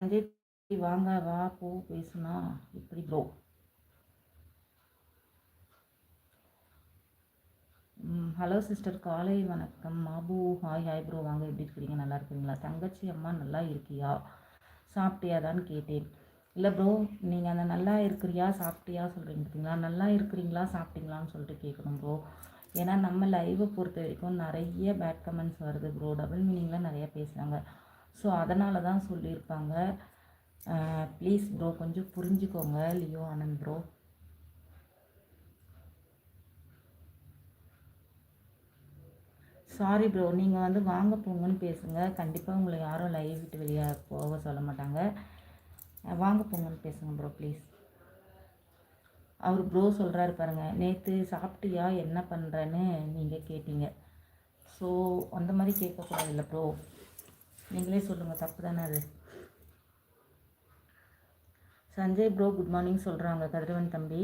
சஞ்சய் வாங்க வா போ பேசுனா இப்படி ப்ரோ. ஹலோ சிஸ்டர், காலை வணக்கம். மாபு ஹாய் ஹாய் ப்ரோ, வாங்க. எப்படி இருக்கிறீங்க? நல்லா இருக்கீங்களா? தங்கச்சி அம்மா நல்லா இருக்கியா, சாப்பிட்டியாதான்னு கேட்டேன். இல்லை ப்ரோ, நீங்கள் அந்த நல்லா இருக்கிறியா சாப்பிட்டியா சொல்கிறீங்க பார்த்தீங்களா, நல்லா இருக்கிறீங்களா சாப்பிட்டீங்களான்னு சொல்லிட்டு கேட்கணும் ப்ரோ. ஏன்னா நம்ம லைவை பொறுத்த வரைக்கும் நிறைய பேட் கமெண்ட்ஸ் வருது ப்ரோ, டபுள் மீனிங்கில் நிறைய பேசுகிறாங்க. ஸோ அதனால தான் சொல்லியிருப்பாங்க. ப்ளீஸ் ப்ரோ கொஞ்சம் புரிஞ்சுக்கோங்க. Leo Anand bro. Sorry bro, நீங்கள் வந்து வாங்க போங்கன்னு பேசுங்க. கண்டிப்பாக உங்களை யாரும் லைவ் விட்டு வெளியே போக சொல்ல மாட்டாங்க. வாங்க போங்கன்னு பேசுங்க ப்ரோ ப்ளீஸ். அவர் ப்ரோ சொல்கிறாரு பாருங்கள், நேற்று சாப்பிட்டியா என்ன பண்ணுறேன்னு நீங்கள் கேட்டீங்க. ஸோ அந்த மாதிரி கேட்கக்கூடாது இல்லை ப்ரோ, நீங்களே சொல்லுங்கள், தப்பு தானே அது. சஞ்சய் ப்ரோ குட் மார்னிங் சொல்கிறாங்க கதிரவன் தம்பி.